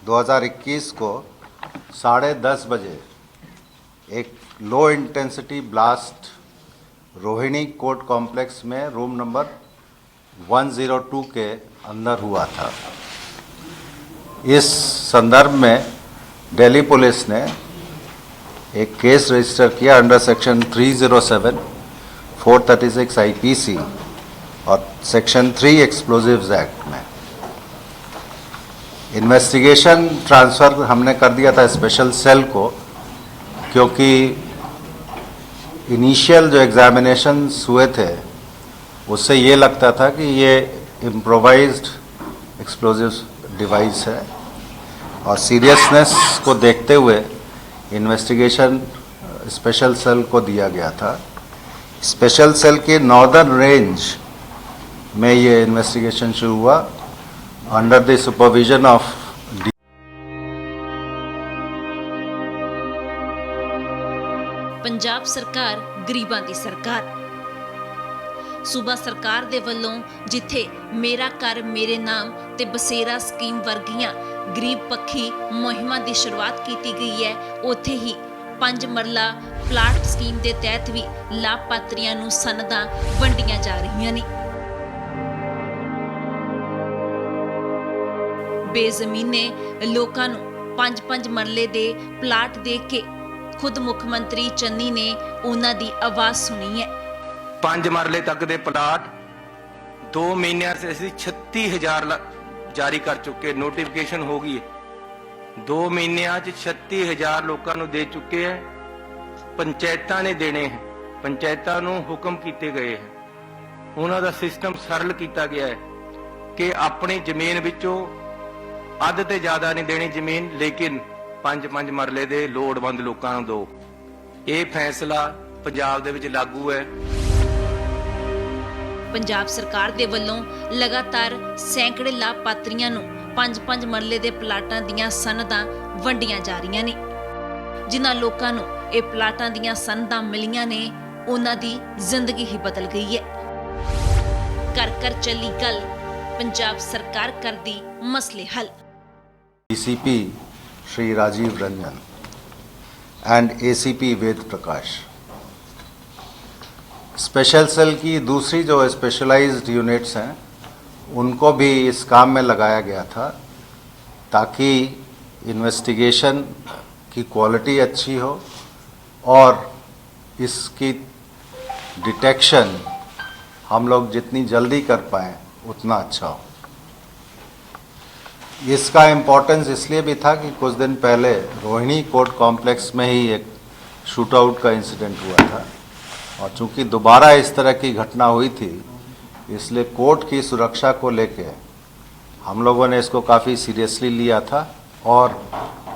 2021 को 10:30 बजे एक low intensity blast Rohini court complex में रूम नंबर 102 के अंदर हुआ था। इस संदर्भ में दिल्ली पुलिस ने एक केस रजिस्टर किया अंडर सेक्शन 307, 436 आईपीसी और सेक्शन 3 एक्सप्लोजिव्स एक्ट में। इन्वेस्टिगेशन ट्रांसफ़र हमने कर दिया था स्पेशल सेल को, क्योंकि इनिशियल जो एग्जामिनेशंस हुए थे उससे ये लगता था कि ये इम्प्रोवाइज्ड एक्सप्लोजिव डिवाइस है, और सीरियसनेस को देखते हुए इन्वेस्टिगेशन स्पेशल सेल को दिया गया था। स्पेशल सेल के नॉर्दर्न रेंज में ये इन्वेस्टिगेशन शुरू हुआ under the supervision of Punjab सरकार गरीबां दी सरकार। सूबा सरकार दे वल्लों जिथे मेरा घर मेरे नाम ते बसेरा स्कीम वर्गियां गरीब पक्षी मुहिमां दी शुरुआत की गई है, उत्थे ही 5 मरला प्लाट स्कीम के तहत भी लाभपात्रियों नूं सनदां वंडियां जा रही ने। बेजमीने लोकां नूं 5-5 मरले दे प्लाट दे के खुद मुख्यमंत्री चन्नी ने उन्हां दी आवाज़ सुनी है। 5 मरले तक दे प्लाट 2 महीनों से असीं 36,000 जारी कर चुके, नोटिफिकेशन हो गई है। 2 महीनों 36,000 लोगों को दे चुके हैं। पंचायतां ने देने हैं, पंचायतां नूं हुक्म किए गए हैं। उन्हां दा सिस्टम सरल किया गया है कि अपनी जमीन विचों अध ते ज्यादा नहीं देनी जमीन, लेकिन 5-5 मरले दे लोड़वंद लोगों को दो। ये फैसला पंजाब दे विच लागू है। पंजाब सरकार दे वल्लों लगातार सैकड़े लाभपात्रियों नूं 5-5 मरले दे प्लाटां दीयां सनदां वंडियां जा रही ने। जिन्हां लोकां नूं ये प्लाटां दीयां सनदां मिलियां ने, उन्हां दी जिंदगी ही बदल गई है। कर कर चली गल, पंजाब सरकार कर दी मसले हल। DCP Shri Rajiv Ranjan and ACP Ved Prakash. Special cell की दूसरी जो स्पेशलाइज्ड यूनिट्स हैं उनको भी इस काम में लगाया गया था, ताकि इन्वेस्टिगेशन की क्वालिटी अच्छी हो और इसकी डिटेक्शन हम लोग जितनी जल्दी कर पाएँ उतना अच्छा हो। इसका इम्पोर्टेंस इसलिए भी था कि कुछ दिन पहले रोहिणी कोर्ट कॉम्प्लेक्स में ही एक शूट आउट का इंसिडेंट हुआ था, और चूंकि दोबारा इस तरह की घटना हुई थी, इसलिए कोर्ट की सुरक्षा को लेके हम लोगों ने इसको काफ़ी सीरियसली लिया था, और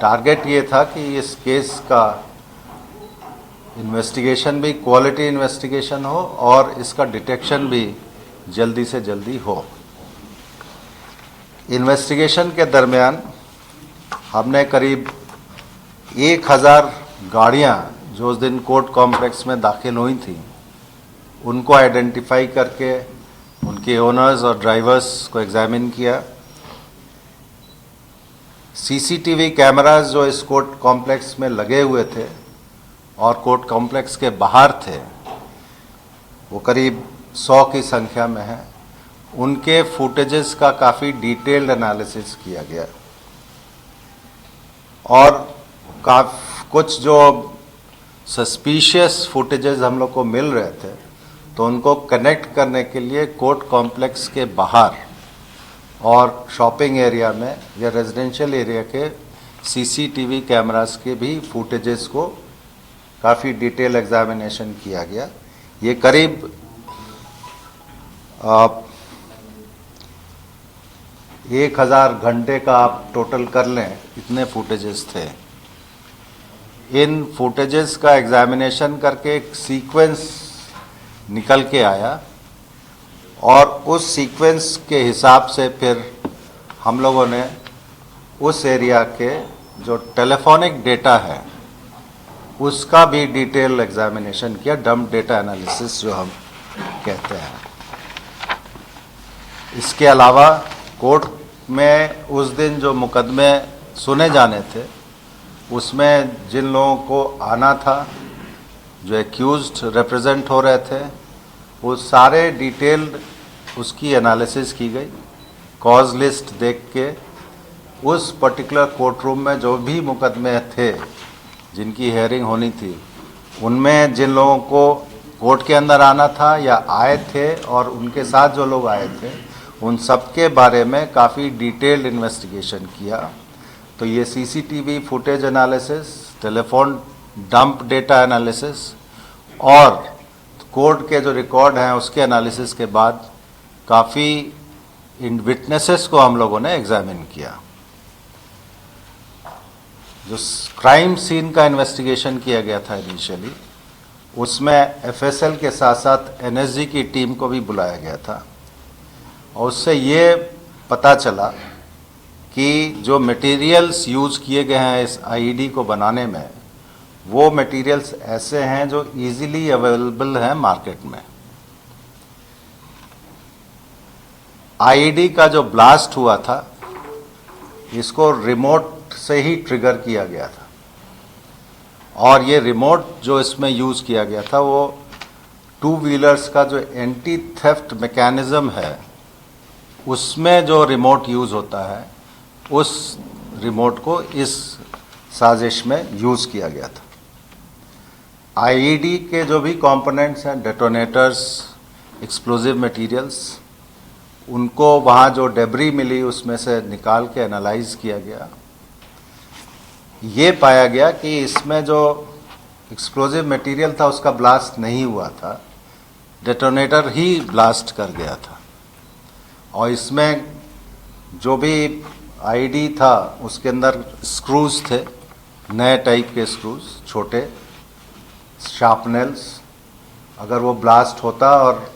टारगेट ये था कि इस केस का इन्वेस्टिगेशन भी क्वालिटी इन्वेस्टिगेशन हो और इसका डिटेक्शन भी जल्दी से जल्दी हो। इन्वेस्टिगेशन के दरमियान हमने करीब 1000 गाड़ियां जो उस दिन कोर्ट कॉम्प्लेक्स में दाखिल हुई थी उनको आइडेंटिफाई करके उनके ओनर्स और ड्राइवर्स को एग्जामिन किया। सीसीटीवी कैमरास जो इस कोर्ट कॉम्प्लेक्स में लगे हुए थे और कोर्ट कॉम्प्लेक्स के बाहर थे, वो करीब 100 की संख्या में है। उनके फुटेजेस का काफ़ी डिटेल्ड एनालिसिस किया गया, और कुछ जो सस्पिशियस फुटेजेस हम लोग को मिल रहे थे, तो उनको कनेक्ट करने के लिए कोर्ट कॉम्प्लेक्स के बाहर और शॉपिंग एरिया में या रेजिडेंशियल एरिया के सीसीटीवी कैमरास के भी फुटेजेस को काफ़ी डिटेल एग्जामिनेशन किया गया। ये करीब 1000 घंटे का आप टोटल कर लें, इतने फुटेजेस थे। इन फुटेजेस का एग्जामिनेशन करके एक सीक्वेंस निकल के आया, और उस सीक्वेंस के हिसाब से फिर हम लोगों ने उस एरिया के जो टेलीफोनिक डेटा है उसका भी डिटेल एग्जामिनेशन किया, डंप डेटा एनालिसिस जो हम कहते हैं। इसके अलावा कोर्ट में उस दिन जो मुकदमे सुने जाने थे, उसमें जिन लोगों को आना था, जो एक्यूज्ड रिप्रेजेंट हो रहे थे, वो सारे डिटेल्ड उसकी एनालिसिस की गई। कॉज लिस्ट देख के उस पर्टिकुलर कोर्ट रूम में जो भी मुकदमे थे जिनकी हेयरिंग होनी थी, उनमें जिन लोगों को कोर्ट के अंदर आना था या आए थे और उनके साथ जो लोग आए थे, उन सब के बारे में काफ़ी डिटेल्ड इन्वेस्टिगेशन किया। तो ये CCTV footage analysis, telephone dump data analysis और कोर्ट के जो रिकॉर्ड हैं उसके एनालिसिस के बाद काफ़ी इन विटनेसेस को हम लोगों ने एग्जामिन किया। जो क्राइम सीन का इन्वेस्टिगेशन किया गया था इनिशियली, उसमें एफएसएल के साथ साथ एनएसजी की टीम को भी बुलाया गया था और उससे ये पता चला कि जो मटेरियल्स यूज़ किए गए हैं इस आईईडी को बनाने में, वो मटेरियल्स ऐसे हैं जो इजीली अवेलेबल हैं मार्केट में। आईईडी का जो ब्लास्ट हुआ था, इसको रिमोट से ही ट्रिगर किया गया था और ये रिमोट जो इसमें यूज़ किया गया था वो टू व्हीलर्स का जो एंटी थेफ्ट मैकेनिज्म है, उसमें जो रिमोट यूज़ होता है, उस रिमोट को इस साजिश में यूज़ किया गया था। आईईडी के जो भी कंपोनेंट्स हैं, डेटोनेटर्स, एक्सप्लोजिव मटेरियल्स, उनको वहाँ जो डेब्री मिली उसमें से निकाल के एनालाइज किया गया। ये पाया गया कि इसमें जो एक्सप्लोजिव मटेरियल था उसका ब्लास्ट नहीं हुआ था, डेटोनेटर ही ब्लास्ट कर गया था। और इसमें जो भी आईडी था उसके अंदर स्क्रूज थे, नए टाइप के स्क्रूज, छोटे शार्पनेल्स। अगर वो ब्लास्ट होता और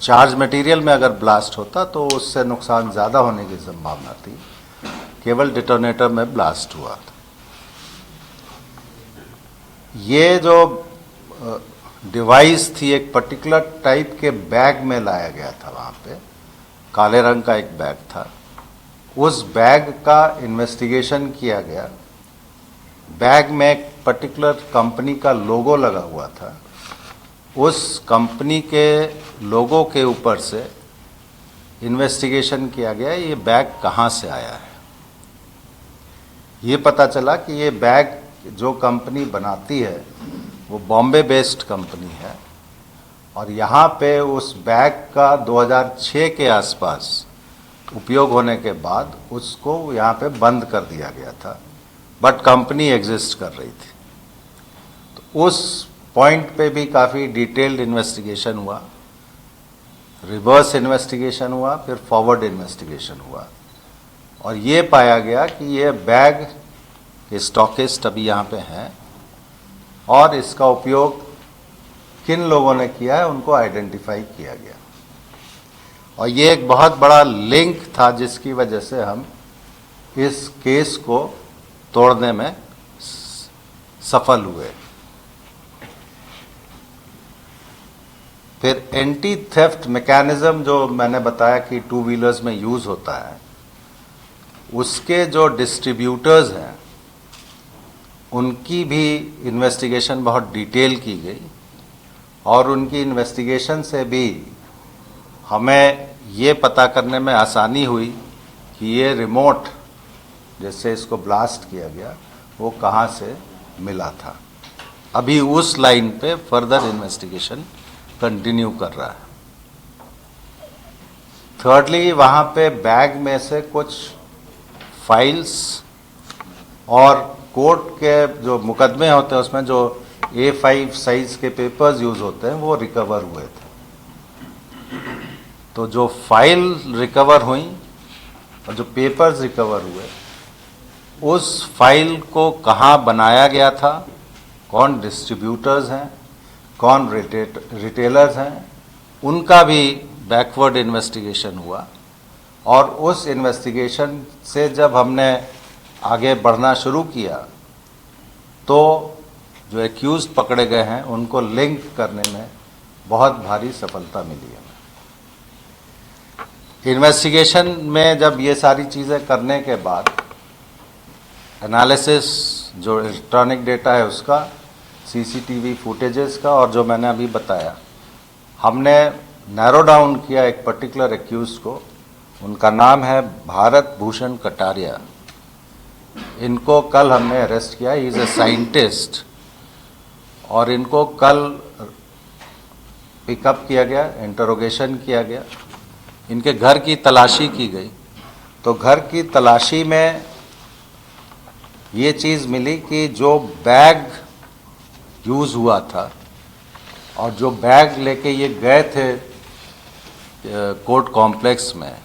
चार्ज मटेरियल में अगर ब्लास्ट होता तो उससे नुकसान ज़्यादा होने की संभावना थी। केवल डिटोनेटर में ब्लास्ट हुआ था। ये जो डिवाइस थी एक पर्टिकुलर टाइप के बैग में लाया गया था, वहाँ पे काले रंग का एक बैग था। उस बैग का इन्वेस्टिगेशन किया गया। बैग में एक पर्टिकुलर कंपनी का लोगो लगा हुआ था। उस कंपनी के लोगो के ऊपर से इन्वेस्टिगेशन किया गया, ये बैग कहाँ से आया है। ये पता चला कि ये बैग जो कंपनी बनाती है वो बॉम्बे बेस्ड कंपनी है और यहाँ पे उस बैग का 2006 के आसपास उपयोग होने के बाद उसको यहाँ पे बंद कर दिया गया था, बट कंपनी एग्जिस्ट कर रही थी। तो उस पॉइंट पे भी काफ़ी डिटेल्ड इन्वेस्टिगेशन हुआ, रिवर्स इन्वेस्टिगेशन हुआ, फिर फॉरवर्ड इन्वेस्टिगेशन हुआ और ये पाया गया कि ये बैग के स्टॉकिस्ट अभी यहाँ पे हैं और इसका उपयोग किन लोगों ने किया है उनको आइडेंटिफाई किया गया। और ये एक बहुत बड़ा लिंक था जिसकी वजह से हम इस केस को तोड़ने में सफल हुए। फिर एंटी थेफ्ट मैकेनिज्म जो मैंने बताया कि टू व्हीलर्स में यूज़ होता है, उसके जो डिस्ट्रीब्यूटर्स हैं उनकी भी इन्वेस्टिगेशन बहुत डिटेल की गई और उनकी इन्वेस्टिगेशन से भी हमें ये पता करने में आसानी हुई कि ये रिमोट जिससे इसको ब्लास्ट किया गया वो कहाँ से मिला था। अभी उस लाइन पे फर्दर इन्वेस्टिगेशन कंटिन्यू कर रहा है। थर्डली, वहाँ पे बैग में से कुछ फाइल्स और कोर्ट के जो मुकदमे होते हैं उसमें जो A5 साइज के पेपर्स यूज़ होते हैं वो रिकवर हुए थे। तो जो फाइल रिकवर हुई और जो पेपर्स रिकवर हुए, उस फाइल को कहाँ बनाया गया था, कौन डिस्ट्रीब्यूटर्स हैं, कौन रिटेलर्स हैं, उनका भी बैकवर्ड इन्वेस्टिगेशन हुआ। और उस इन्वेस्टिगेशन से जब हमने आगे बढ़ना शुरू किया तो जो एक्यूज़ पकड़े गए हैं उनको लिंक करने में बहुत भारी सफलता मिली है। इन्वेस्टिगेशन में जब ये सारी चीज़ें करने के बाद एनालिसिस जो इलेक्ट्रॉनिक डेटा है उसका, सीसीटीवी फुटेजेस का, और जो मैंने अभी बताया, हमने नैरो डाउन किया एक पर्टिकुलर एक्यूज को। उनका नाम है भारत भूषण कटारिया। इनको कल हमने अरेस्ट किया। ही इज़ ए साइंटिस्ट, और इनको कल पिकअप किया गया, इंटरोगेशन किया गया, इनके घर की तलाशी की गई। तो घर की तलाशी में ये चीज़ मिली कि जो बैग यूज़ हुआ था और जो बैग लेके ये गए थे कोर्ट कॉम्प्लेक्स में,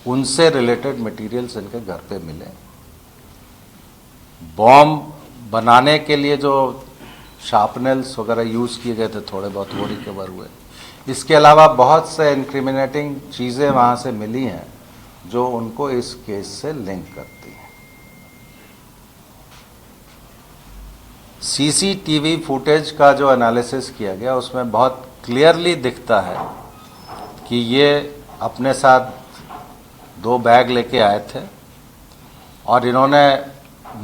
उनसे रिलेटेड मटेरियल्स इनके घर पे मिले। बॉम्ब बनाने के लिए जो शार्पनल्स वगैरह यूज़ किए गए थे, थोड़े बहुत वो रिकवर हुए। इसके अलावा बहुत से इंक्रिमिनेटिंग चीज़ें वहाँ से मिली हैं जो उनको इस केस से लिंक करती हैं। सीसीटीवी फुटेज का जो एनालिसिस किया गया उसमें बहुत क्लियरली दिखता है कि ये अपने साथ 2 बैग लेके आए थे और इन्होंने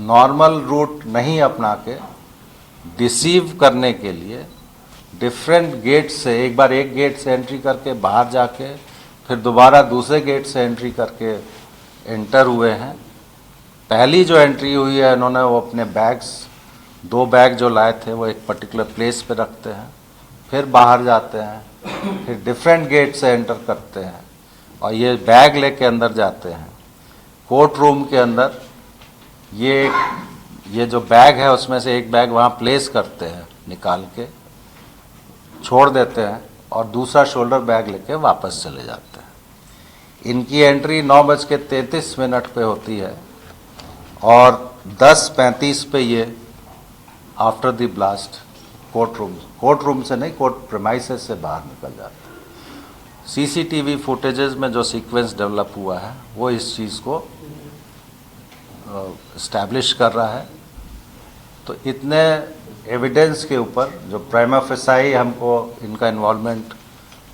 नॉर्मल रूट नहीं अपना के डिसीव करने के लिए डिफरेंट गेट से, एक बार एक गेट से एंट्री करके बाहर जाके फिर दोबारा दूसरे गेट से एंट्री करके एंटर हुए हैं। पहली जो एंट्री हुई है, इन्होंने वो अपने बैग्स, 2 बैग जो लाए थे वो एक पर्टिकुलर प्लेस पे रखते हैं, फिर बाहर जाते हैं, फिर डिफरेंट गेट से एंटर करते हैं और ये बैग लेके अंदर जाते हैं। कोर्ट रूम के अंदर ये जो बैग है उसमें से एक बैग वहाँ प्लेस करते हैं, निकाल के छोड़ देते हैं और दूसरा शोल्डर बैग लेके वापस चले जाते हैं। इनकी एंट्री 9:33 पे होती है और 10:35 पे ये after the blast court room से नहीं, कोर्ट प्रेमाइसेस से बाहर निकल जाते हैं। सीसीटीवी फुटेजेस में जो सीक्वेंस डेवलप हुआ है वो इस चीज़ को इस्टेब्लिश कर रहा है। तो इतने एविडेंस के ऊपर जो प्राइमा फेसाई हमको इनका इन्वॉल्वमेंट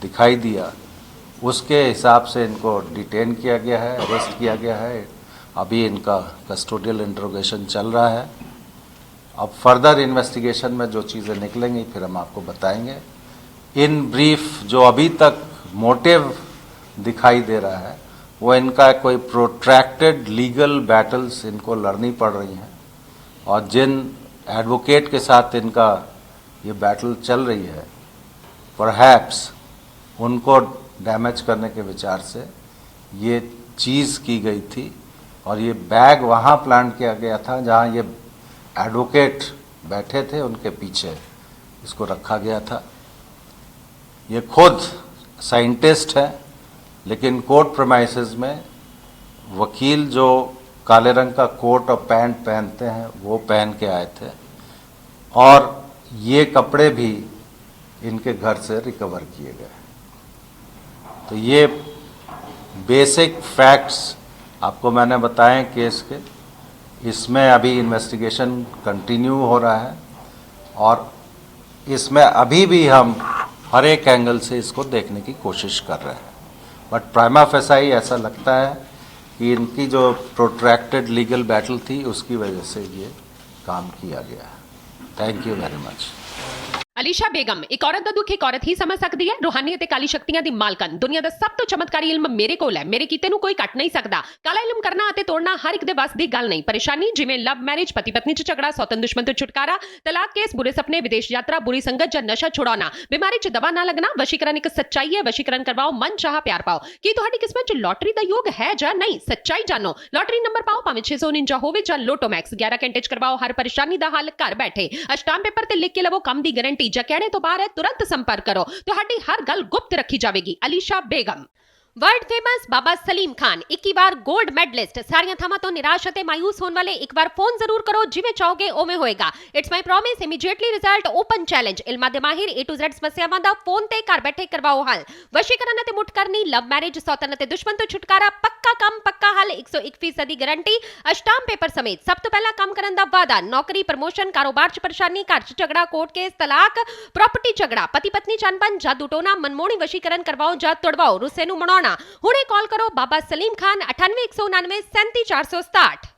दिखाई दिया, उसके हिसाब से इनको डिटेन किया गया है, अरेस्ट किया गया है। अभी इनका कस्टोडियल इंट्रोगेशन चल रहा है। अब फर्दर इन्वेस्टिगेशन में जो चीज़ें निकलेंगी फिर हम आपको बताएंगे। इन ब्रीफ जो अभी तक मोटिव दिखाई दे रहा है वो इनका कोई प्रोट्रैक्टेड लीगल बैटल्स इनको लड़नी पड़ रही हैं और जिन एडवोकेट के साथ इनका ये बैटल चल रही है, परहैप्स उनको डैमेज करने के विचार से ये चीज़ की गई थी और ये बैग वहाँ प्लान किया गया था जहाँ ये एडवोकेट बैठे थे, उनके पीछे इसको रखा गया था। ये खुद साइंटिस्ट है, लेकिन कोर्ट प्रेमाइसेस में वकील जो काले रंग का कोट और पैंट पहनते हैं वो पहन के आए थे और ये कपड़े भी इनके घर से रिकवर किए गए। तो ये बेसिक फैक्ट्स आपको मैंने बताए केस के। इसमें अभी इन्वेस्टिगेशन कंटिन्यू हो रहा है और इसमें अभी भी हम हर एक एंगल से इसको देखने की कोशिश कर रहे हैं। बट प्राइमा फेसाई ऐसा लगता है कि इनकी जो प्रोट्रैक्टेड लीगल बैटल थी उसकी वजह से ये काम किया गया है। Thank you very much. Elisha Begum ਇੱਕ ਔਰਤ ਦਾ ਦੁੱਖ ਇੱਕ ਔਰਤ ਹੀ ਸਮਝ ਸਕਦੀ ਹੈ। ਰੂਹਾਨੀ ਅਤੇ ਕਾਲੀ ਸ਼ਕਤੀਆਂ ਦੀ ਮਾਲਕਨ, ਦੁਨੀਆ ਦਾ ਸਭ ਤੋਂ ਚਮਤਕਾਰੀ ਇਲਮ ਮੇਰੇ ਕੋਲ ਹੈ। ਮੇਰੇ ਕੀਤੇ ਨੂੰ ਕੋਈ ਕੱਟ ਨਹੀਂ ਸਕਦਾ। ਕਾਲਾ ਇਲਮ ਕਰਨਾ ਅਤੇ ਤੋੜਨਾ ਹਰ ਇੱਕ ਦੇ ਵੱਸ ਦੀ ਗੱਲ ਨਹੀਂ। ਪਰੇਸ਼ਾਨੀ ਜਿਵੇਂ ਲਵ ਮੈਰਿਜ, ਪਤੀ ਪਤਨੀ 'ਚ ਝਗੜਾ, ਸੌਤਨ ਦੁਸ਼ਮਣ ਤੋਂ ਛੁਟਕਾਰਾ, ਤਲਾਕ ਕੇਸ, ਬੁਰੇ ਸੁਪਨੇ, ਵਿਦੇਸ਼ ਯਾਤਰਾ, ਬੁਰੀ ਸੰਗਤ ਜਾਂ ਨਸ਼ਾ ਛੁਡਾਉਣਾ, ਬਿਮਾਰੀ 'ਚ ਦਵਾ ਨਾ ਲੱਗਣਾ। ਵਸ਼ੀਕਰਨ ਇੱਕ ਸੱਚਾਈ ਹੈ। ਵਸ਼ੀਕਰਨ ਕਰਵਾਓ, ਮਨ ਚਾਹਾ ਪਿਆਰ ਪਾਓ। ਕੀ ਤੁਹਾਡੀ ਕਿਸਮਤ 'ਚ ਲੋਟਰੀ ਦਾ ਯੋਗ ਹੈ ਜਾਂ ਨਹੀਂ? ਸੱਚਾਈ ਜਾਣੋ। ਲੋਟਰੀ ਨੰਬਰ ਪਾਓ, ਭਾਵੇਂ 649 ਹੋਵੇ ਜਾਂ ਲੋਟੋ ਮੈਕਸ। 11 ਘੰਟੇ 'ਚ ਕਰਵਾਓ ਹਰ ਪਰੇਸ਼ਾਨੀ ਦਾ ਹੱਲ ਘਰ ਬੈਠੇ। ਅਸ਼ਟਾਮ ਪੇਪਰ ਤੇ ਲਿਖ ਕੇ ਲਵੋ ਕੰਮ ਦੀ ਗਾਰੰਟੀ। ਜਾਂ ਕਹਿਣੇ ਤੋਂ ਬਾਹਰ तुरंत संपर्क करो। ਤੁਹਾਡੀ ਹਰ ਗੱਲ ਗੁਪਤ ਰੱਖੀ ਜਾਵੇਗੀ। ਅਲੀਸ਼ਾ ਬੇਗਮ। वर्ल्ड फेमस बाबा सलीम खान 21 बार गोल्ड मेडलिस्ट। सारियां थावां तो निराश ਅਤੇ मायूस होने वाले एक बार फोन जरूर करो। जिवें चाहोगे उवें होएगा। It's my promise. Immediately result open challenge. इल्मां दे माहिर A to Z समस्यावां दा फोन ते घर बैठे करवाओ हल। वशीकरण ਅਤੇ ਮੁੱਠ ਕਰਨੀ, लव मैरिज, सौतन ਅਤੇ दुश्मन तो छुटकारा, पक्का काम पक्का हल, 101% दी गारंटी, अष्टाम पेपर समेत। सब तो पहला काम करन दा वादा, नौकरी, प्रमोशन, कारोबार च परेशानी, घर च झगड़ा, कोर्ट केस, तलाक, प्रॉपर्टी झगड़ा, पति पत्नी च अनबन, जादू टोना, मनमोहनी वशीकरण करवाओ ਜਾਂ तोड़वाओ, रुस्से ਨੂੰ ਮਨਾਉਣਾ। ਹੁਣੇ ਕਾਲ ਕਰੋ बाबा सलीम खान 98 199 37 467।